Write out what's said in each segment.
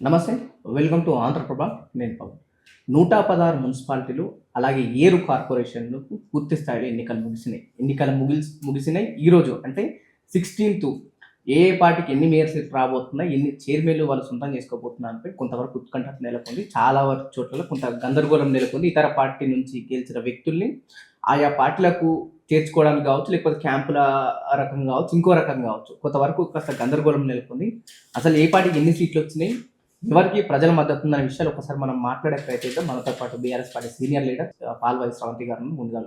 నమస్తే. Welcome to Andhra Prabha. నేను పవన్. 116 మున్సిపాలిటీలు అలాగే 7 కార్పొరేషన్లకు పూర్తి స్థాయిలో ఎన్నికలు ముగిసినాయి. ఈరోజు అంటే 16th ఏ పార్టీకి ఎన్ని మేయర్ సీట్లు రాబోతున్నాయి, ఎన్ని చైర్మన్లు వాళ్ళు సొంతం చేసుకోబోతున్నారంటే కొంతవరకు ఉత్కంఠ నెలకొంది. చాలా వరకు చోట్ల కొంత గందరగోళం నెలకొంది. ఇతర పార్టీ నుంచి గెలిచిన వ్యక్తుల్ని ఆయా పార్టీలకు చేర్చుకోవడానికి కావచ్చు, లేకపోతే క్యాంపుల రకం కావచ్చు, ఇంకో రకం కావచ్చు, కొంతవరకు కాస్త గందరగోళం నెలకొంది. అసలు ఏ పార్టీకి ఎన్ని సీట్లు వచ్చినాయి, ఎవరికి ప్రజల మద్దతు ఉందనే విషయాలు ఒకసారి మనం మాట్లాడే ప్రయత్నిద్దాం. మనతో పాటు BRS party senior leader Palvai Sravanthi గారు ముందుగా.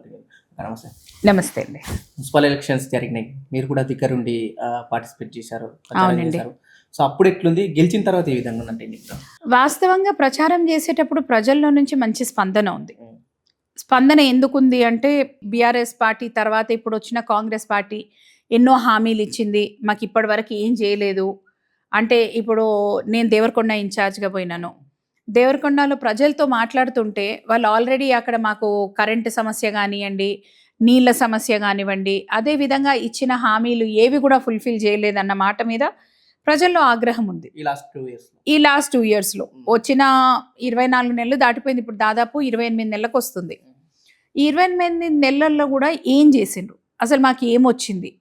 నమస్తే. నమస్తే అండి. మున్సిపల్ ఎలక్షన్స్ జరిగినాయి, మీరు కూడా దగ్గరుండి పార్టిసిపేట్ చేశారు. సో అప్పుడు ఎట్లుంది, గెలిచిన తర్వాత ఏ విధంగా ఉందంటే? వాస్తవంగా ప్రచారం చేసేటప్పుడు ప్రజల్లో నుంచి మంచి స్పందన ఉంది. స్పందన ఎందుకుంది అంటే బీఆర్ఎస్ పార్టీ తర్వాత ఇప్పుడు వచ్చిన కాంగ్రెస్ పార్టీ ఎన్నో హామీలు ఇచ్చింది, మాకు ఇప్పటి వరకు ఏం చేయలేదు. అంటే ఇప్పుడు నేను దేవరకొండ ఇన్ఛార్జ్గా పోయినాను. దేవరకొండలో ప్రజలతో మాట్లాడుతుంటే వాళ్ళు ఆల్రెడీ అక్కడ మాకు కరెంటు సమస్య కానివ్వండి, నీళ్ళ సమస్య కానివ్వండి, అదేవిధంగా ఇచ్చిన హామీలు ఏవి కూడా ఫుల్ఫిల్ చేయలేదన్న మాట మీద ప్రజల్లో ఆగ్రహం ఉంది. ఈ లాస్ట్ 2 yearsలో వచ్చిన 24 నెలలు దాటిపోయింది, ఇప్పుడు దాదాపు 28 నెలలకు వస్తుంది. ఈ 28 నెలల్లో కూడా ఏం చేసిండ్రు, అసలు మాకు ఏమొచ్చింది,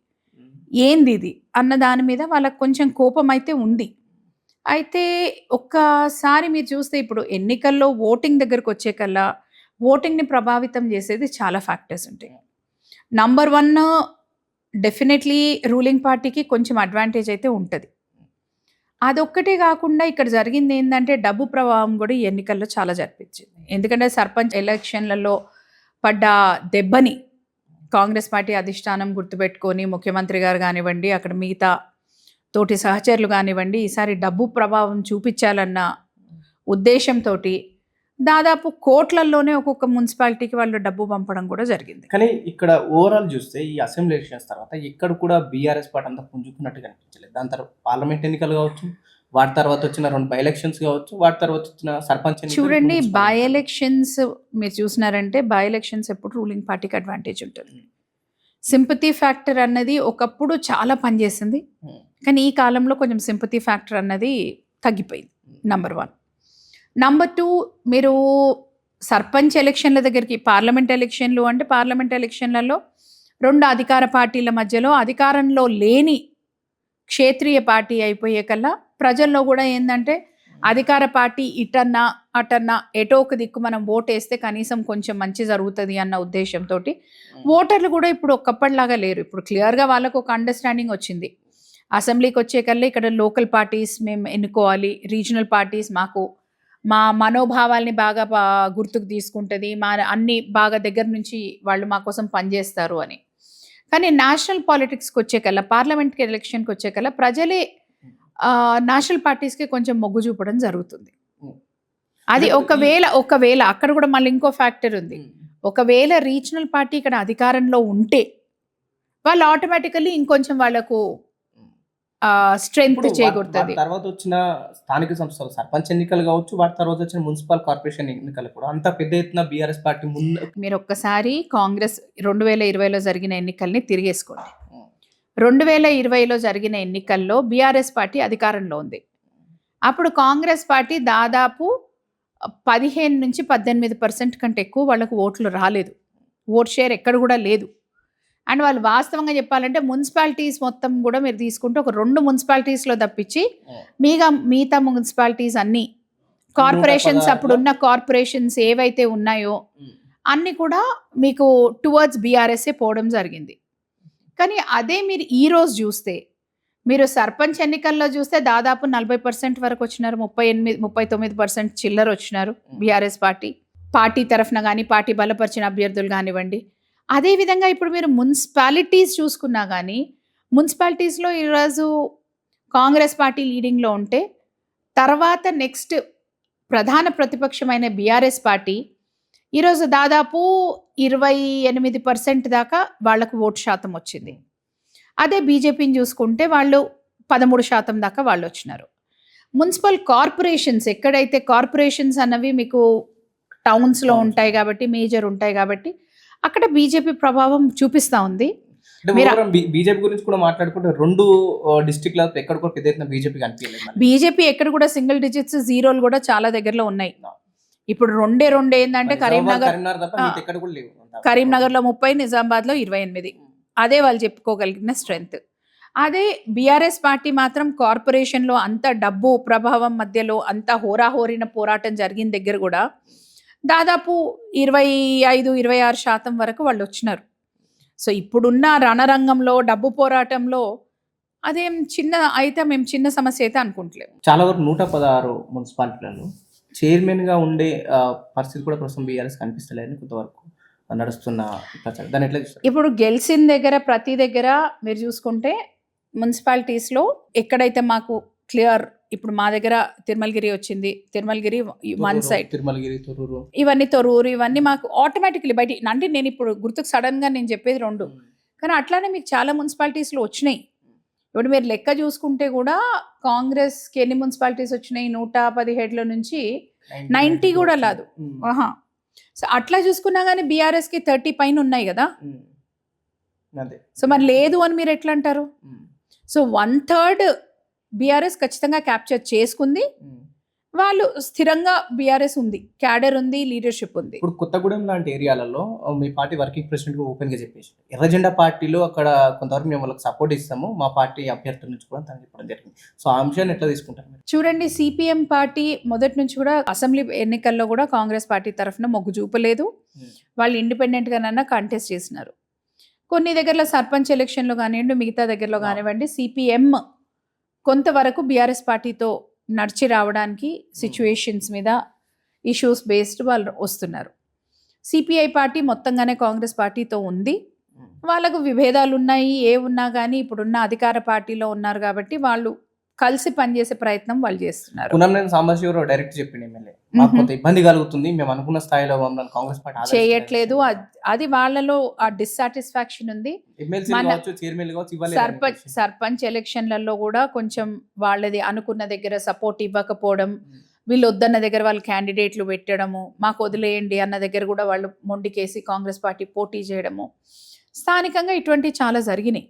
ఏంది ఇది అన్న దాని మీద వాళ్ళకు కొంచెం కోపం అయితే ఉంది. అయితే ఒక్కసారి మీరు చూస్తే ఇప్పుడు ఎన్నికల్లో ఓటింగ్ దగ్గరకు వచ్చే కల్లా ఓటింగ్ని ప్రభావితం చేసేది చాలా ఫ్యాక్టర్స్ ఉంటాయి. నంబర్ 1 డెఫినెట్లీ రూలింగ్ పార్టీకి కొంచెం అడ్వాంటేజ్ అయితే ఉంటుంది. అదొక్కటే కాకుండా ఇక్కడ జరిగింది ఏంటంటే డబ్బు ప్రభావం కూడా ఈ ఎన్నికల్లో చాలా జరిపించింది. ఎందుకంటే సర్పంచ్ ఎలక్షన్లలో పడ్డ దెబ్బని కాంగ్రెస్ పార్టీ అధిష్టానం గుర్తుపెట్టుకొని ముఖ్యమంత్రి గారు కానివ్వండి, అక్కడ మిగతా తోటి సహచరులు కానివ్వండి, ఈసారి డబ్బు ప్రభావం చూపించాలన్న ఉద్దేశంతో దాదాపు కోట్లల్లోనే ఒక్కొక్క మున్సిపాలిటీకి వాళ్ళు డబ్బు పంపడం కూడా జరిగింది. కానీ ఇక్కడ ఓవరాల్ చూస్తే ఈ అసెంబ్లీ ఎలక్షన్స్ తర్వాత ఇక్కడ కూడా బీఆర్ఎస్ పార్టీ అంతా పుంజుకున్నట్టు కనిపించలేదు. దాని తర్వాత పార్లమెంట్ ఎన్నికలు కావచ్చు, వాటి తర్వాత వచ్చిన 2 బై ఎలక్షన్స్ కావచ్చు, వాటి తర్వాత వచ్చిన సర్పంచ్ చూడండి. బై ఎలక్షన్స్ మీరు చూసినారంటే బై ఎలక్షన్స్ ఎప్పుడు రూలింగ్ పార్టీకి అడ్వాంటేజ్ ఉంటుంది. సింపతి ఫ్యాక్టర్ అన్నది ఒకప్పుడు చాలా పనిచేసింది, కానీ ఈ కాలంలో కొంచెం సింపతి ఫ్యాక్టర్ అన్నది తగ్గిపోయింది. నంబర్ 1. నంబర్ 2, మీరు సర్పంచ్ ఎలక్షన్ల దగ్గరికి పార్లమెంట్ ఎలక్షన్లు అంటే పార్లమెంట్ ఎలక్షన్లలో 2 అధికార పార్టీల మధ్యలో అధికారంలో లేని క్షేత్రీయ పార్టీ అయిపోయే కల్లా ప్రజల్లో కూడా ఏంటంటే అధికార పార్టీ ఇటన్నా అటన్నా ఎటో ఒక దిక్కు మనం ఓటేస్తే కనీసం కొంచెం మంచి జరుగుతుంది అన్న ఉద్దేశంతో ఓటర్లు కూడా ఇప్పుడు ఒక్కప్పటిలాగా లేరు. ఇప్పుడు క్లియర్గా వాళ్ళకు ఒక అండర్స్టాండింగ్ వచ్చింది. అసెంబ్లీకి వచ్చే కల్లా ఇక్కడ లోకల్ పార్టీస్ మేము ఎన్నుకోవాలి, రీజనల్ పార్టీస్ మా మనోభావాల్ని బాగా గుర్తుకు తీసుకుంటుంది, మా అన్ని బాగా దగ్గర నుంచి వాళ్ళు మా కోసం పనిచేస్తారు అని. కానీ నేషనల్ పాలిటిక్స్కి వచ్చే కల్లా, పార్లమెంట్కి ఎలక్షన్కి వచ్చే కల్లా ప్రజలే నేషనల్ పార్టీస్కి కొంచెం మొగ్గు చూపడం జరుగుతుంది. అది ఒకవేళ అక్కడ కూడా మళ్ళీ ఇంకో ఫ్యాక్టర్ ఉంది. ఒకవేళ రీజనల్ పార్టీ ఇక్కడ అధికారంలో ఉంటే వాళ్ళు ఆటోమేటికల్లీ ఇంకొంచెం వాళ్ళకు స్ట్రెంగ్త్ చేకూరుతుంది. తర్వాత వచ్చిన స్థానిక సంస్థలు సర్పంచ్ ఎన్నికలు కావచ్చు, వాటి తర్వాత వచ్చిన మున్సిపల్ కార్పొరేషన్ ఎన్నికలు కూడా అంత పెద్ద ఎత్తున బీఆర్ఎస్ పార్టీ ముందు. మీరు ఒక్కసారి కాంగ్రెస్ 2020లో జరిగిన ఎన్నికల్ని తిరిగేసుకోండి. 2020లో జరిగిన ఎన్నికల్లో బీఆర్ఎస్ పార్టీ అధికారంలో ఉంది. అప్పుడు కాంగ్రెస్ పార్టీ దాదాపు 15 నుంచి 18% కంటే ఎక్కువ వాళ్ళకు ఓట్లు రాలేదు. ఓట్ షేర్ ఎక్కడ కూడా లేదు. అండ్ వాళ్ళు వాస్తవంగా చెప్పాలంటే మున్సిపాలిటీస్ మొత్తం కూడా మీరు తీసుకుంటే ఒక 2 మున్సిపాలిటీస్లో తప్పించి మిగతా మున్సిపాలిటీస్ అన్నీ కార్పొరేషన్స్, అప్పుడున్న కార్పొరేషన్స్ ఏవైతే ఉన్నాయో అన్నీ కూడా మీకు టువర్డ్స్ బీఆర్ఎస్ఏ పోవడం జరిగింది. కానీ అదే మీరు ఈరోజు చూస్తే, మీరు సర్పంచ్ ఎన్నికల్లో చూస్తే దాదాపు 40% వరకు వచ్చినారు, 39% చిల్లర వచ్చినారు బీఆర్ఎస్ పార్టీ తరఫున కానీ, పార్టీ బలపరిచిన అభ్యర్థులు కానివ్వండి. అదేవిధంగా ఇప్పుడు మీరు మున్సిపాలిటీస్ చూసుకున్నా కానీ, మున్సిపాలిటీస్లో ఈరోజు కాంగ్రెస్ పార్టీ లీడింగ్లో ఉంటే తర్వాత నెక్స్ట్ ప్రధాన ప్రతిపక్షమైన బీఆర్ఎస్ పార్టీ ఈరోజు దాదాపు 28% దాకా వాళ్లకు ఓటు శాతం వచ్చింది. అదే బీజేపీని చూసుకుంటే వాళ్ళు 13% దాకా వాళ్ళు వచ్చినారు. మున్సిపల్ కార్పొరేషన్స్, ఎక్కడైతే కార్పొరేషన్స్ అన్నవి మీకు టౌన్స్లో ఉంటాయి కాబట్టి, మేజర్ ఉంటాయి కాబట్టి అక్కడ బీజేపీ ప్రభావం చూపిస్తూ ఉంది. అంటే మీరు- బీజేపీ గురించి కూడా మాట్లాడుకుంటే 2 డిస్ట్రిక్ట్ల ఎక్కడ కూడా పెద్ద ఎత్తున బీజేపీ కనిపించలేదు మరి. బీజేపీ ఎక్కడ కూడా సింగిల్ డిజిట్స్ జీరోలు కూడా చాలా దగ్గరలో ఉన్నాయి. ఇప్పుడు రెండే ఏంటంటే కరీంనగర్ కరీంనగర్ తప్ప ఆ. మిగతా ఎక్కడ కూడా లేవు. కరీంనగర్లో 30, నిజామాబాద్లో 28. అదే వాళ్ళు చెప్పుకోగలిగిన స్ట్రెంగ్త్. అదే బీఆర్ఎస్ పార్టీ మాత్రం కార్పొరేషన్లో అంత డబ్బు ప్రభావం మధ్యలో అంత హోరాహోరిన పోరాటం జరిగిన దగ్గర కూడా దాదాపు 25-26% వరకు వాళ్ళు వచ్చినారు. సో ఇప్పుడున్న రణరంగంలో డబ్బు పోరాటంలో అదేం చిన్న అయితే మేము చిన్న సమస్య అయితే అనుకుంటలేము. చాలా వరకు 116 మున్సిపాలిటీలలో చైర్మన్ గా ఉండే పరిస్థితి కూడా ప్రస్తుతం బీఆర్ఎస్ కనిపిస్తలేదని కొంతవరకు నడుస్తున్న ప్రచారం. దాన్ని ఎట్లా చూస్తారు? ఇప్పుడు గెలిచిన దగ్గర ప్రతి దగ్గర మీరు చూసుకుంటే మున్సిపాలిటీస్లో ఎక్కడైతే మాకు క్లియర్, ఇప్పుడు మా దగ్గర తిరుమలగిరి వచ్చింది, తిరుమలగిరి వన్ సైడ్, తిరుమలగిరి, తొర్రూరు, ఇవన్నీ తొర్రూరు, ఇవన్నీ మాకు ఆటోమేటిక్లీ బయట, అంటే నేను ఇప్పుడు గుర్తుకు సడన్ గా నేను చెప్పేది 2, కానీ అట్లానే మీకు చాలా మున్సిపాలిటీస్లో వచ్చినాయి. ఇప్పుడు మీరు లెక్క చూసుకుంటే కూడా కాంగ్రెస్కి ఎన్ని మున్సిపాలిటీస్ వచ్చినాయి, 117 నుంచి 90 కూడా లేదు. ఆహా. సో అట్లా చూసుకున్నా కానీ బీఆర్ఎస్కి 30 పైన ఉన్నాయి కదా. అదే. సో మరి లేదు అని మీరు ఎట్లా అంటారు? సో 1/3 బీఆర్ఎస్ ఖచ్చితంగా క్యాప్చర్ చేసుకుంది. వాళ్ళు స్థిరంగా బీఆర్ఎస్ ఉంది, క్యాడర్ ఉంది, లీడర్షిప్ ఉంది. ఇప్పుడు కొత్తగూడెం లాంటి ఏరియాలలో మీ పార్టీ వర్కింగ్ ప్రెసిడెంట్ గా ఓపెన్ గా చెప్పేసి ఎర్రజెండా పార్టీలో అక్కడ కొంతవరకు మేము వాళ్ళకి సపోర్ట్ ఇస్తాము, మా పార్టీ అభ్యర్థుల నుంచి కూడా తను చెప్పడం జరిగింది. సో ఆ అంశాన్ని ఎట్లా తీసుకుంటారు మీరు? చూడండి, సిపిఎం పార్టీ మొదటి నుంచి కూడా అసెంబ్లీ ఎన్నికల్లో కూడా కాంగ్రెస్ పార్టీ తరఫున మొగ్గు చూపలేదు. వాళ్ళు ఇండిపెండెంట్ గానన్నా కంటెస్ట్ చేసినారు. కొన్ని దగ్గరలో సర్పంచ్ ఎలక్షన్లో కానివ్వండి, మిగతా దగ్గరలో కానివ్వండి, సిపిఎం కొంతవరకు బీఆర్ఎస్ పార్టీతో నడిచి రావడానికి సిచ్యువేషన్స్ మీద ఇష్యూస్ బేస్డ్ వాళ్ళు వస్తున్నారు. సిపిఐ పార్టీ మొత్తంగానే కాంగ్రెస్ పార్టీతో ఉంది. వాళ్ళకు విభేదాలు ఉన్నాయి, ఏ ఉన్నా కానీ ఇప్పుడున్న అధికార పార్టీలో ఉన్నారు కాబట్టి వాళ్ళు కలిసి పనిచేసే ప్రయత్నం వాళ్ళు చేస్తున్నారు. పునంనేని సాంబశివరావు డైరెక్ట్ చెప్పింది ఎమ్మెల్యే, మాకు కొంత ఇబ్బంది కలుగుతుంది, మేము అనుకున్న స్థాయిలో మమ్మల్ని కాంగ్రెస్ పార్టీ చేయట్లేదు, అది వాళ్ళలో ఆ డిస్సాటిస్ఫాక్షన్ ఉంది. సర్పంచ్ ఎలక్షన్లలో కూడా కొంచెం వాళ్ళది అనుకున్న దగ్గర సపోర్ట్ ఇవ్వకపోవడం, వీళ్ళు వద్దన్న దగ్గర వాళ్ళు క్యాండిడేట్లు పెట్టడము, మాకు వదిలేయండి అన్న దగ్గర కూడా వాళ్ళు మొండికేసి కాంగ్రెస్ పార్టీ పోటీ చేయడము, స్థానికంగా ఇటువంటివి చాలా జరిగినాయి.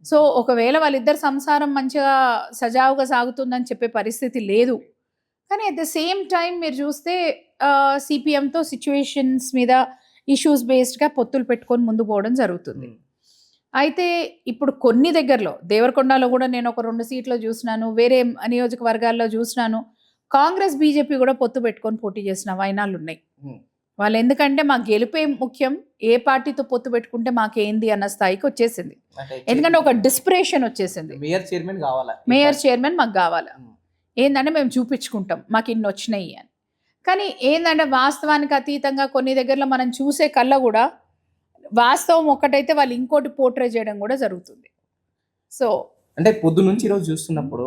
సో ఒకవేళ వాళ్ళిద్దరు సంసారం మంచిగా సజావుగా సాగుతుందని చెప్పే పరిస్థితి లేదు. కానీ అట్ ద సేమ్ టైం మీరు చూస్తే సిపిఎంతో సిచ్యువేషన్స్ మీద ఇష్యూస్ బేస్డ్గా పొత్తులు పెట్టుకొని ముందు పోవడం జరుగుతుంది. అయితే ఇప్పుడు కొన్ని దగ్గరలో దేవరకొండలో కూడా నేను ఒక 2 సీట్లు చూసినాను, వేరే నియోజకవర్గాల్లో చూసినాను, కాంగ్రెస్ బీజేపీ కూడా పొత్తు పెట్టుకొని పోటీ చేసిన వైనాలు ఉన్నాయి. వాళ్ళు ఎందుకంటే మాకు గెలిపే ముఖ్యం, ఏ పార్టీతో పొత్తు పెట్టుకుంటే మాకేంది అన్న స్థాయికి వచ్చేసింది. ఎందుకంటే ఒక డిస్పిరేషన్ వచ్చేసింది, మేయర్ చైర్మన్ మాకు కావాలా, ఏంటంటే మేము చూపించుకుంటాం మాకు ఇన్ని వచ్చినాయి అని. కానీ ఏంటంటే వాస్తవానికి అతీతంగా కొన్ని దగ్గరలో మనం చూసే కళ్ళ కూడా వాస్తవం ఒకటైతే వాళ్ళు ఇంకోటి పోర్ట్రే చేయడం కూడా జరుగుతుంది. సో అంటే పొద్దు నుంచి ఈరోజు చూస్తున్నప్పుడు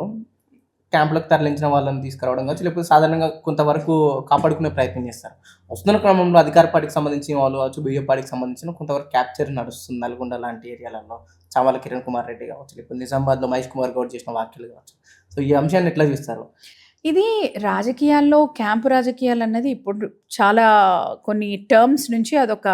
క్యాంపులకు తరలించిన వాళ్ళని తీసుకురావడం కావచ్చు, లేకపోతే సాధారణంగా కొంతవరకు కాపాడుకునే ప్రయత్నం చేస్తారు. వస్తున్న క్రమంలో అధికార పార్టీకి సంబంధించిన వాళ్ళు కావచ్చు, బీజేపీ పార్టీకి సంబంధించిన కొంతవరకు క్యాప్చర్ నడుస్తుంది. నల్గొండ లాంటి ఏరియాలలో చామల కిరణ్ కుమార్ రెడ్డి కావచ్చు, లేకపోతే నిజామాబాద్లో మహేష్ కుమార్ గౌడ్ చేసిన వ్యాఖ్యలు కావచ్చు. సో ఈ అంశాన్ని ఎట్లా చూస్తారు? ఇది రాజకీయాల్లో క్యాంపు రాజకీయాలు అన్నది ఇప్పుడు చాలా కొన్ని టర్మ్స్ నుంచి అదొక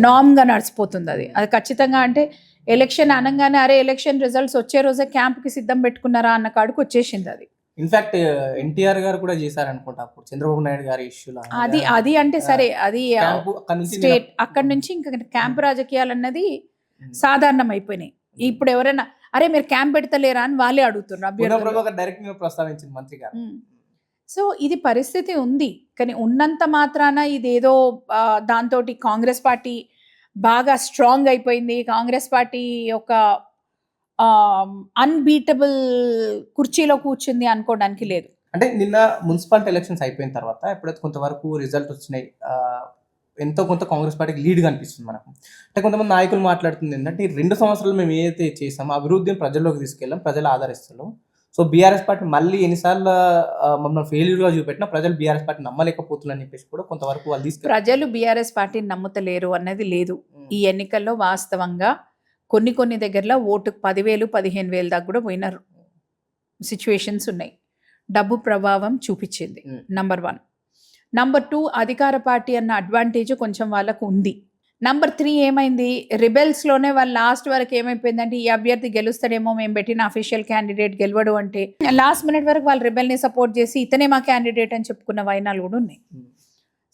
నామ్గా నడిచిపోతుంది. అది ఖచ్చితంగా అంటే ఎలక్షన్ అనగానే అరే ఎలక్షన్ రిజల్ట్స్ వచ్చే రోజే క్యాంప్కి సిద్ధం పెట్టుకున్నారా అన్న కాడికి వచ్చేసింది. అది ఇన్ఫాక్ట్ ఎన్టీఆర్ గారు కూడా చేశారనుకుంటా అప్పుడు చంద్రబాబు నాయుడు గారి ఇష్యూలో. అది అంటే సరే, అది స్టేట్ అక్కడి నుంచి ఇంకా క్యాంప్ రాజకీయాలు అన్నది సాధారణం అయిపోయినాయి. ఇప్పుడు ఎవరైనా అరే మీరు క్యాంప్ పెడతలేరా అని వాళ్ళే అడుగుతున్నారు. డైరెక్ట్ ప్రస్తావించింది మంత్రి గారు. సో ఇది పరిస్థితి ఉంది, కానీ ఉన్నంత మాత్రాన ఇదేదో దాంతో కాంగ్రెస్ పార్టీ బాగా స్ట్రాంగ్ అయిపోయింది, కాంగ్రెస్ పార్టీ ఒక అన్బీటబుల్ కుర్చీలో కూర్చుంది అనుకోవడానికి లేదు. అంటే నిన్న మున్సిపాలిటీ ఎలక్షన్స్ అయిపోయిన తర్వాత ఎప్పుడైతే కొంతవరకు రిజల్ట్ వచ్చినాయి, ఎంతో కొంత కాంగ్రెస్ పార్టీకి లీడ్ కనిపిస్తుంది మనకు. అంటే కొంతమంది నాయకులు మాట్లాడుతుంది ఏంటంటే 2 సంవత్సరాలు మేము ఏదైతే చేసామో అభివృద్ధిని ప్రజల్లోకి తీసుకెళ్ళాం, ప్రజలు ఆదరిస్తున్నాం. సో బీఆర్ఎస్ పార్టీ మళ్ళీ ఎన్నిసార్లు మమ్మల్ని ఫెయిల్యూర్గా చూపెట్టినా ప్రజలు బీఆర్ఎస్ పార్టీ నమ్మలేకపోతున్నారని చెప్పేసి కూడా కొంతవరకు వాళ్ళు ప్రజలు బీఆర్ఎస్ పార్టీని నమ్ముతలేరు అన్నది లేదు. ఈ ఎన్నికల్లో వాస్తవంగా కొన్ని దగ్గరలో ఓటుకు 10,000, 15,000 దాకా కూడా పోయిన సిచ్యువేషన్స్ ఉన్నాయి. డబ్బు ప్రభావం చూపించింది, నంబర్ 1. నంబర్ 2, అధికార పార్టీ అన్న అడ్వాంటేజ్ కొంచెం వాళ్ళకు ఉంది. నంబర్ 3 ఏమైంది, రిబెల్స్లోనే వాళ్ళు లాస్ట్ వరకు ఏమైపోయిందంటే ఈ అభ్యర్థి గెలుస్తాడేమో, మేము పెట్టిన అఫీషియల్ క్యాండిడేట్ గెలవడు అంటే లాస్ట్ మినిట్ వరకు వాళ్ళు రిబెల్ని సపోర్ట్ చేసి ఇతనే మా క్యాండిడేట్ అని చెప్పుకున్న వైనాలు కూడా ఉన్నాయి.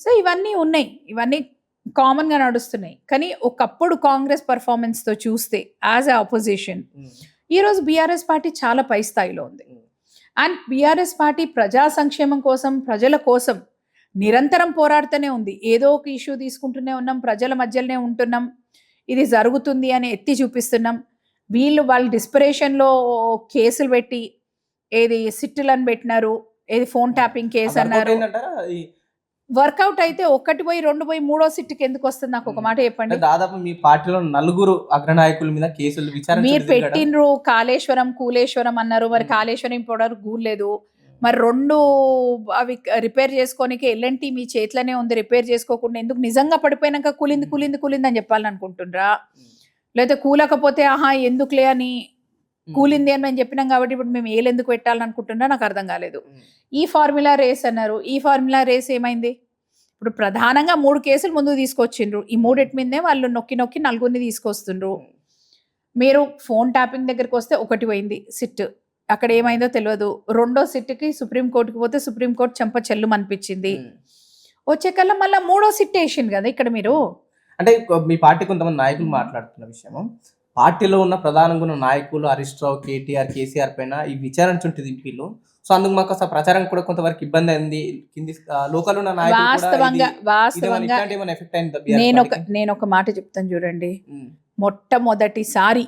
సో ఇవన్నీ ఉన్నాయి, ఇవన్నీ కామన్గా నడుస్తున్నాయి. కానీ ఒకప్పుడు కాంగ్రెస్ పర్ఫార్మెన్స్తో చూస్తే యాజ్ ఎ ఆపోజిషన్ ఈరోజు బీఆర్ఎస్ పార్టీ చాలా పై స్థాయిలో ఉంది. అండ్ బీఆర్ఎస్ పార్టీ ప్రజా సంక్షేమం కోసం, ప్రజల కోసం నిరంతరం పోరాడుతూనే ఉంది. ఏదో ఒక ఇష్యూ తీసుకుంటూనే ఉన్నాం, ప్రజల మధ్యలోనే ఉంటున్నాం, ఇది జరుగుతుంది అని ఎత్తి చూపిస్తున్నాం. వాళ్ళు డిస్పరేషన్లో కేసులు పెట్టి ఏది సిట్టులను పెట్టినారు, ఏది ఫోన్ ట్యాపింగ్ కేసు అన్నారు. వర్కౌట్ అయితే 1 పోయి 2 పోయి 3వ సిట్టుకి ఎందుకు వస్తుంది? నాకు ఒక మాట చెప్పండి. దాదాపు మీ పార్టీలో 4 అగ్రనాయకుల మీద కేసులు విచారణ మీరు పెట్టినరు. కాళేశ్వరం కూలేశ్వరం అన్నారు, మరి కాళేశ్వరం ఇప్పుడు గూలేదు. మరి 2 అవి రిపేర్ చేసుకోనికి ఎల్ఎన్టీ మీ చేతిలోనే ఉంది, రిపేర్ చేసుకోకుండా ఎందుకు నిజంగా పడిపోయినాక కూలింది అని చెప్పాలని అనుకుంటుండ్రా? లేకపోతే కూలకపోతే ఆహా ఎందుకులే అని కూలింది అని మేము చెప్పినాం కాబట్టి ఇప్పుడు మేము ఎందుకు పెట్టాలని అనుకుంటున్నా? నాకు అర్థం కాలేదు. ఈ ఫార్ములా రేస్ అన్నారు, ఈ ఫార్ములా రేస్ ఏమైంది? ఇప్పుడు ప్రధానంగా 3 కేసులు ముందుకు తీసుకొచ్చిండ్రు. ఈ 3 మీదనే వాళ్ళు నొక్కి 4ని తీసుకొస్తుండ్రు. మీరు ఫోన్ ట్యాపింగ్ దగ్గరికి వస్తే 1 పోయింది సిట్, అక్కడ ఏమైందో తెలియదు. 2వ సిట్కి సుప్రీంకోర్టుకి పోతే సుప్రీంకోర్టు చెంప చెల్లు అనిపించింది. వచ్చే కల్లా మళ్ళీ 3వ సిట్ వేసింది కదా ఇక్కడ. మీరు అంటే మీ పార్టీ కొంతమంది నాయకులు మాట్లాడుతున్న విషయము, పార్టీలో ఉన్న ప్రధానంగా ఉన్న నాయకులు హరీష్ రావు, కేటీఆర్, కేసీఆర్ పైన ఈ విచారణ చుంటుంది ఎంపీలు. సో అందుకు మాకు అసలు ప్రచారం కూడా కొంతవరకు ఇబ్బంది అయింది. కింది లోకల్ ఉన్న నేను ఒక మాట చెప్తాను చూడండి. మొట్టమొదటిసారి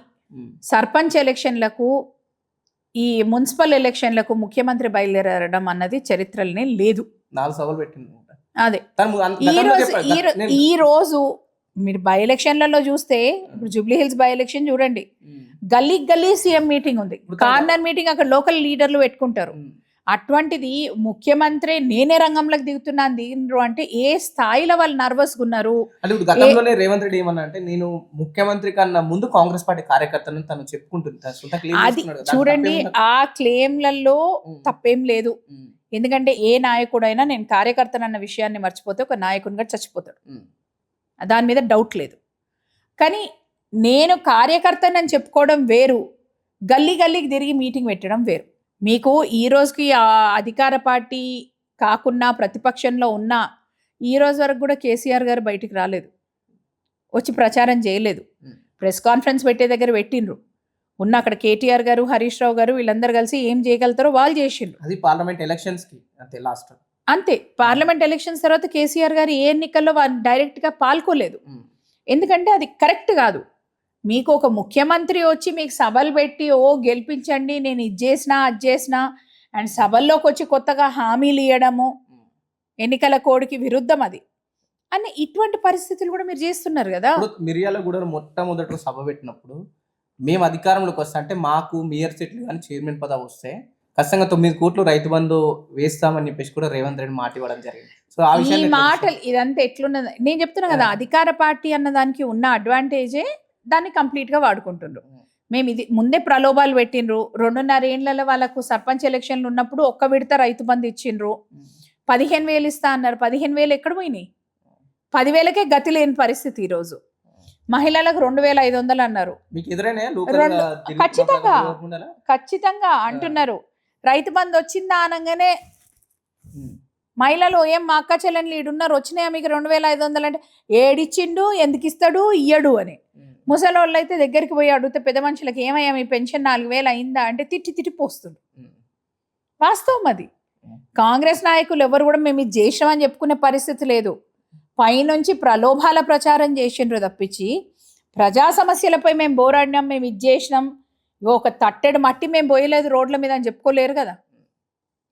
సర్పంచ్ ఎలక్షన్లకు, ఈ మున్సిపల్ ఎలక్షన్లకు ముఖ్యమంత్రి బయలుదేరడం అన్నది చరిత్రలోనే లేదు. 4 సభలు పెట్టింది. అదే ఈ రోజు మీరు బై ఎలక్షన్లలో చూస్తే, ఇప్పుడు జూబ్లీ హిల్స్ బై ఎలక్షన్ చూడండి, గల్లీ సీఎం మీటింగ్ ఉంది, కార్నర్ మీటింగ్ అక్కడ లోకల్ లీడర్లు పెట్టుకుంటారు. అటువంటిది ముఖ్యమంత్రి నేనే రంగంలోకి దిగుతున్నాను అంటే ఏ స్థాయిలో వాళ్ళు నర్వస్గా ఉన్నారు. గతంలోనే రేవంత్ రెడ్డి ఏమన్నా అంటే నేను ముఖ్యమంత్రి కన్నా ముందు కాంగ్రెస్ పార్టీ కార్యకర్తను తను చెప్పుకుంటుంది. అది చూడండి, ఆ క్లెయిమ్లలో తప్పేం లేదు. ఎందుకంటే ఏ నాయకుడైనా నేను కార్యకర్తనన్న విషయాన్ని మర్చిపోతే ఒక నాయకునిగా చచ్చిపోతాడు, దాని మీద డౌట్ లేదు. కానీ నేను కార్యకర్తనని చెప్పుకోవడం వేరు, గల్లీకి తిరిగి మీటింగ్ పెట్టడం వేరు. మీకు ఈ రోజుకి అధికార పార్టీ కాకున్నా ప్రతిపక్షంలో ఉన్నా ఈ రోజు వరకు కూడా కేసీఆర్ గారు బయటికి రాలేదు, వచ్చి ప్రచారం చేయలేదు. ప్రెస్ కాన్ఫరెన్స్ పెట్టే దగ్గర పెట్టిండ్రు, ఉన్న అక్కడ కేటీఆర్ గారు, హరీష్ రావు గారు వీళ్ళందరూ కలిసి ఏం చేయగలుగుతారో వాళ్ళు చేసిండ్రు. అది పార్లమెంట్ ఎలక్షన్స్ కి అంతే, లాస్ట్ అంతే. పార్లమెంట్ ఎలక్షన్స్ తర్వాత కేసీఆర్ గారు ఏ ఎన్నికల్లో డైరెక్ట్గా పాల్గొలేదు, ఎందుకంటే అది కరెక్ట్ కాదు. మీకు ఒక ముఖ్యమంత్రి వచ్చి మీకు సభలు పెట్టి గెలిపించండి, నేను ఇది చేసినా అది చేసినా అండ్ సభల్లోకి వచ్చి కొత్తగా హామీలు ఇవ్వడము ఎన్నికల కోడ్కి విరుద్ధం అది అని ఇటువంటి పరిస్థితులు కూడా మీరు చేస్తున్నారు కదా. మిర్యాలగూడ మొట్టమొదటి సభ పెట్టినప్పుడు మేము అధికారంలోకి వస్తా అంటే మాకు మేయర్ సీట్లు కానీ చైర్మన్ పదవి వస్తే ఖచ్చితంగా 9 కోట్లు రైతు బంధు వేస్తామని చెప్పేసి కూడా రేవంత్ రెడ్డి మాట ఇవ్వడం జరిగింది. సో ఆ విషయం ఈ మాటలు ఇదంతా ఎట్లున్నది నేను చెప్తున్నా కదా, అధికార పార్టీ అన్న దానికి ఉన్న అడ్వాంటేజే దాన్ని కంప్లీట్గా వాడుకుంటుండ్రు. మేము ఇది ముందే ప్రలోభాలు పెట్టిండ్రు. 2.5 ఏళ్లలో వాళ్ళకు సర్పంచ్ ఎలక్షన్లు ఉన్నప్పుడు 1 విడత రైతు బంధు ఇచ్చిండ్రు, 15,000 ఇస్తా అన్నారు. 15,000 ఎక్కడ పోయినాయి? 10,000కే గతి లేని పరిస్థితి ఈరోజు. మహిళలకు 2,500 అన్నారు. ఖచ్చితంగా అంటున్నారు. రైతు బంధు వచ్చిందా అనగానే మహిళలు ఏం మా అక్క చెల్లెలు ఈడున్నారు, వచ్చినాయా మీకు 2,500 అంటే ఏడిచ్చిండు, ఎందుకు ఇస్తాడు, ఇయ్యడు అని. ముసలి వాళ్ళు అయితే దగ్గరికి పోయి అడిగితే పెద్ద మనుషులకి ఏమయ్యా మీ పెన్షన్ 4,000 అయిందా అంటే తిట్టి పోస్తుంది. వాస్తవం అది. కాంగ్రెస్ నాయకులు ఎవరు కూడా మేము ఇది చేసినామని చెప్పుకునే పరిస్థితి లేదు. పైనుంచి ప్రలోభాల ప్రచారం చేసిండ్రు తప్పించి ప్రజా సమస్యలపై మేము పోరాడినాం, మేము ఇది చేసినాం, ఒక తట్టెడు మట్టి మేము పోయలేదు రోడ్ల మీద అని చెప్పుకోలేరు కదా.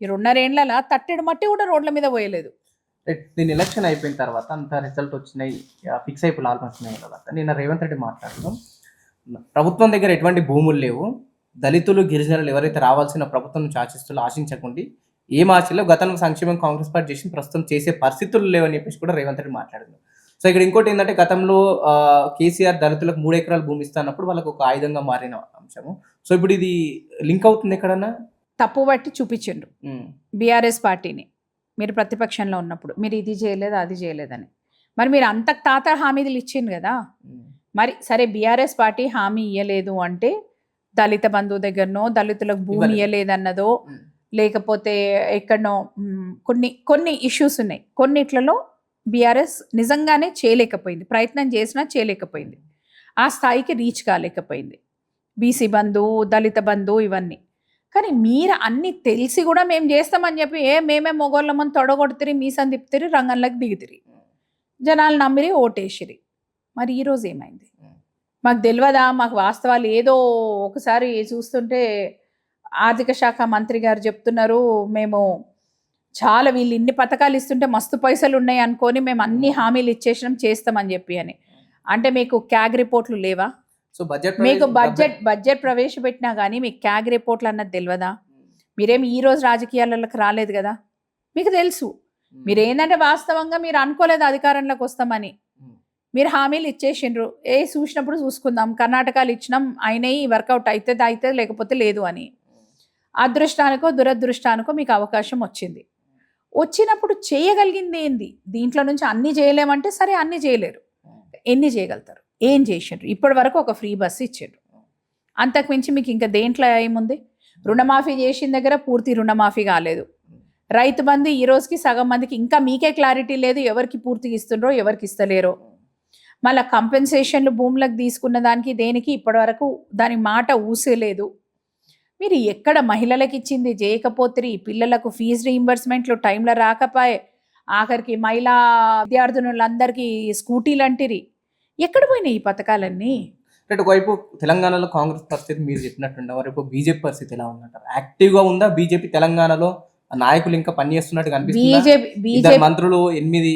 ఈ 2.5 ఏళ్లలో తట్టెడు మట్టి కూడా రోడ్ల మీద పోయలేదు. నేను ఎలక్షన్ అయిపోయిన తర్వాత అంత రిజల్ట్ వచ్చినాయి, ఫిక్స్ అయిపోయి ఆల్మోస్ట్ అయిన తర్వాత నిన్న రేవంత్ రెడ్డి మాట్లాడుతూ ప్రభుత్వం దగ్గర ఎటువంటి భూములు లేవు, దళితులు గిరిజనులు ఎవరైతే రావాల్సిన ప్రభుత్వం ఆశిస్తులు ఆశించకుండా ఏం ఆశలో గతంలో సంక్షేమం కాంగ్రెస్ పార్టీ చేసి ప్రస్తుతం చేసే పరిస్థితులు లేవని చెప్పేసి కూడా రేవంత్ రెడ్డి మాట్లాడారు. సో ఇక్కడ ఇంకోటి ఏంటంటే గతంలో కేసీఆర్ దళితులకు 3 ఎకరాలు భూమి ఇస్తున్నప్పుడు వాళ్ళకు ఒక ఆయుధంగా మారిన అంశము. సో ఇప్పుడు ఇది లింక్ అవుతుంది ఎక్కడన్నా? తప్పు బట్టి చూపించండు బీఆర్ఎస్ పార్టీని. మీరు ప్రతిపక్షంలో ఉన్నప్పుడు మీరు ఇది చేయలేదు అది చేయలేదని. మరి మీరు అంత తాత హామీలు ఇచ్చింది కదా. మరి సరే బీఆర్ఎస్ పార్టీ హామీ ఇవ్వలేదు అంటే దళిత బంధువు దగ్గరనో దళితులకు భూమి ఇవ్వలేదు. ఇవ్వలేదన్నదో లేకపోతే ఎక్కడనో కొన్ని ఇష్యూస్ ఉన్నాయి. కొన్నిట్లలో బీఆర్ఎస్ నిజంగానే చేయలేకపోయింది, ప్రయత్నం చేసినా చేయలేకపోయింది, ఆ స్థాయికి రీచ్ కాలేకపోయింది. బీసీ బంధు, దళిత బంధు ఇవన్నీ. కానీ మీరు అన్ని తెలిసి కూడా మేము చేస్తామని చెప్పి మేమే మొగోళ్ళమని తొడగొడుతురి, మీసం తిప్పుతిరి, రంగంలోకి దిగుతిరి, జనాలు నమ్మిరి, ఓటేసిరి. మరి ఈరోజు ఏమైంది మాకు తెలియదా? మాకు వాస్తవాలు ఏదో ఒకసారి చూస్తుంటే ఆర్థిక శాఖ మంత్రి గారు చెప్తున్నారు, మేము చాలా వీళ్ళు ఇన్ని పథకాలు ఇస్తుంటే మస్తు పైసలు ఉన్నాయి అనుకొని మేము అన్ని హామీలు ఇచ్చేసినాం చేస్తామని చెప్పి అని. అంటే మీకు క్యాగ్ రిపోర్ట్లు లేవా? సో బడ్జెట్ మీకు బడ్జెట్ ప్రవేశపెట్టినా కానీ మీకు క్యాగ్ రిపోర్ట్లు అన్నది తెలియదా? మీరేమి ఈ రోజు రాజకీయాలకు రాలేదు కదా, మీకు తెలుసు. మీరు ఏంటంటే వాస్తవంగా మీరు అనుకోలేదు అధికారంలోకి వస్తామని, మీరు హామీలు ఇచ్చేసిండ్రు. చూసినప్పుడు చూసుకుందాం, కర్ణాటకలు ఇచ్చినాం అయినాయి, వర్కౌట్ అయితే లేకపోతే లేదు అని. అదృష్టానికో దురదృష్టానికో మీకు అవకాశం వచ్చింది. వచ్చినప్పుడు చేయగలిగింది ఏంది? దీంట్లో నుంచి అన్నీ చేయలేమంటే సరే అన్నీ చేయలేరు, ఎన్ని చేయగలుగుతారు? ఏం చేసిండ్రు? ఇప్పటి వరకు ఒక ఫ్రీ బస్సు ఇచ్చిండ్రు, అంతకుమించి మీకు ఇంకా దేంట్లో ఏముంది? రుణమాఫీ చేసిన దగ్గర పూర్తి రుణమాఫీ కాలేదు. రైతు బంధు ఈ రోజుకి సగం మందికి ఇంకా మీకే క్లారిటీ లేదు ఎవరికి పూర్తిగా ఇస్తుండ్రో ఎవరికి ఇస్తలేరో. మళ్ళీ కంపెన్సేషన్లు భూములకు తీసుకున్న దానికి దేనికి ఇప్పటి వరకు దాని మాట ఊసేలేదు. మీరు ఎక్కడ మహిళలకు ఇచ్చింది చేయకపోతే, పిల్లలకు ఫీజు రీయింబర్స్మెంట్లు టైంలో రాకపోయే, ఆఖరికి మహిళా విద్యార్థినులందరికీ స్కూటీలు అంటిరి. ఎక్కడ పోయినాయి ఈ పథకాలన్నీ? అంటే ఒకవైపు తెలంగాణలో కాంగ్రెస్ పరిస్థితి మీరు చెప్పినట్టుండే, ఒకవైపు బీజేపీ పరిస్థితి ఎలా ఉందంటారు? యాక్టివ్గా ఉందా బీజేపీ తెలంగాణలో? నాయకులు ఇంకా పనిచేస్తున్నట్టు కనిపిస్తుంది. బీజేపీ మంత్రులు 8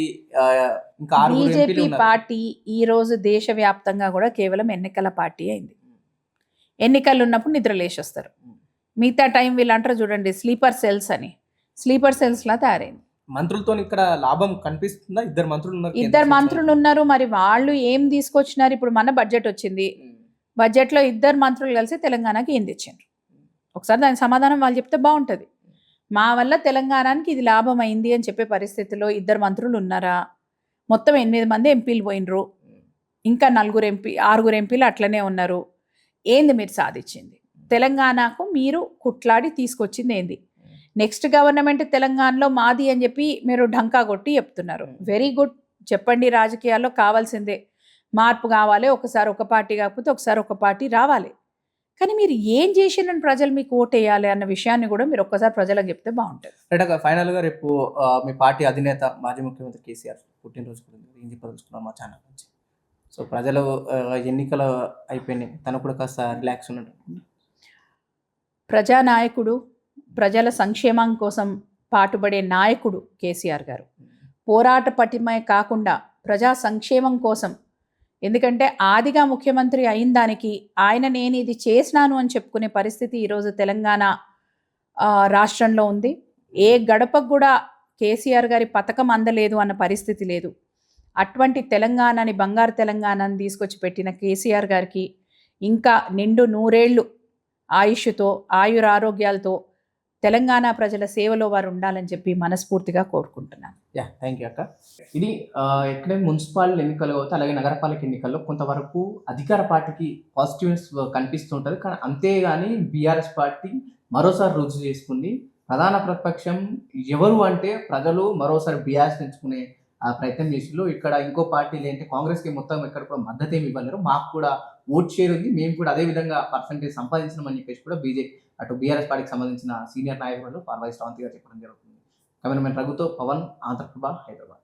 ఇంకా 6 బీజేపీ పార్టీ ఈ రోజు దేశవ్యాప్తంగా కూడా కేవలం ఎన్నికల పార్టీ అయింది. ఎన్నికలు ఉన్నప్పుడు నిద్ర లేచేస్తారు, మిగతా టైం వీళ్ళు అంటారు చూడండి స్లీపర్ సెల్స్ అని, స్లీపర్ సెల్స్ లా తయారైంది. మంత్రులతో ఇక్కడ లాభం కనిపిస్తుందా? ఇద్దరు మంత్రులు ఉన్నారు, మరి వాళ్ళు ఏం తీసుకొచ్చినారు? ఇప్పుడు మన బడ్జెట్ వచ్చింది, బడ్జెట్లో ఇద్దరు మంత్రులు కలిసి తెలంగాణకి ఏం తెచ్చారు? ఒకసారి దాని సమాధానం వాళ్ళు చెప్తే బాగుంటుంది. మా వల్ల తెలంగాణకి ఇది లాభం అయింది అని చెప్పే పరిస్థితిలో ఇద్దరు మంత్రులు ఉన్నారా? మొత్తం 8 మంది ఎంపీలు పోయినరు, ఇంకా 6 ఎంపీలు అట్లనే ఉన్నారు. ఏంది మీరు సాధించింది? తెలంగాణకు మీరు కుట్లాడి తీసుకొచ్చింది ఏంది? నెక్స్ట్ గవర్నమెంట్ తెలంగాణలో మాది అని చెప్పి మీరు ఢంకా కొట్టి చెప్తున్నారు. వెరీ గుడ్, చెప్పండి. రాజకీయాల్లో కావాల్సిందే మార్పు కావాలి. ఒకసారి ఒక పార్టీ కాకపోతే ఒకసారి ఒక పార్టీ రావాలి. కానీ మీరు ఏం చేసిందని ప్రజలు మీకు ఓటేయాలి అన్న విషయాన్ని కూడా మీరు ఒక్కసారి ప్రజలకు చెప్తే బాగుంటుంది. రైట్. ఫైనల్గా రేపు మీ పార్టీ అధినేత మాజీ ముఖ్యమంత్రి కేసీఆర్ పుట్టినరోజు కూడా ఏం చెప్పదలుచుకున్నాం మా ఛానల్ నుంచి? సో ప్రజలు ఎన్నికలు అయిపోయినాయి, తను కూడా కాస్త రిలాక్స్ ఉన్నట్టు. ప్రజానాయకుడు, ప్రజల సంక్షేమం కోసం పాటుపడే నాయకుడు కేసీఆర్ గారు. పోరాట పటిమే కాకుండా ప్రజా సంక్షేమం కోసం, ఎందుకంటే ఆదిగా ముఖ్యమంత్రి అయిన దానికి ఆయన నేను ఇది చేసినాను అని చెప్పుకునే పరిస్థితి ఈరోజు తెలంగాణ రాష్ట్రంలో ఉంది. ఏ గడపకు కూడా కేసీఆర్ గారి పథకం అందలేదు అన్న పరిస్థితి లేదు. అటువంటి తెలంగాణని, బంగారు తెలంగాణని తీసుకొచ్చి పెట్టిన కేసీఆర్ గారికి ఇంకా నిండు 100 ఏళ్ళు ఆయుష్తో, ఆయురారోగ్యాలతో తెలంగాణ ప్రజల సేవలో వారు ఉండాలని చెప్పి మనస్ఫూర్తిగా కోరుకుంటున్నాను. థ్యాంక్ యూ అక్క. ఇది ఎక్కడే మున్సిపల్ ఎన్నికలు అవుతాయి, అలాగే నగరపాలిక ఎన్నికల్లో కొంతవరకు అధికార పార్టీకి పాజిటివ్నెస్ కనిపిస్తుంటుంది. కానీ అంతేగాని బీఆర్ఎస్ పార్టీ మరోసారి రుజువు చేసుకుంది. ప్రధాన ప్రతిపక్షం ఎవరు అంటే ప్రజలు మరోసారి బీఆర్ఎస్ ఎంచుకునే ప్రయత్నం చేసిళ్ళు. ఇక్కడ ఇంకో పార్టీలు ఏంటి, కాంగ్రెస్కి మొత్తం ఎక్కడ కూడా మద్దతు ఏమి ఇవ్వలేరు, మాకు కూడా ఓట్ షేర్ ఉంది, మేము కూడా అదే విధంగా పర్సంటేజ్ సంపాదించినామని చెప్పేసి కూడా అటు బీఆర్ఎస్ పార్టీకి సంబంధించిన సీనియర్ నాయకులు పార్వతి శ్రావంతి గారు చెప్పడం జరుగుతుంది. కెమెరామెన్ రఘుతో పవన్, ఆంధ్రప్రభ, హైదరాబాద్.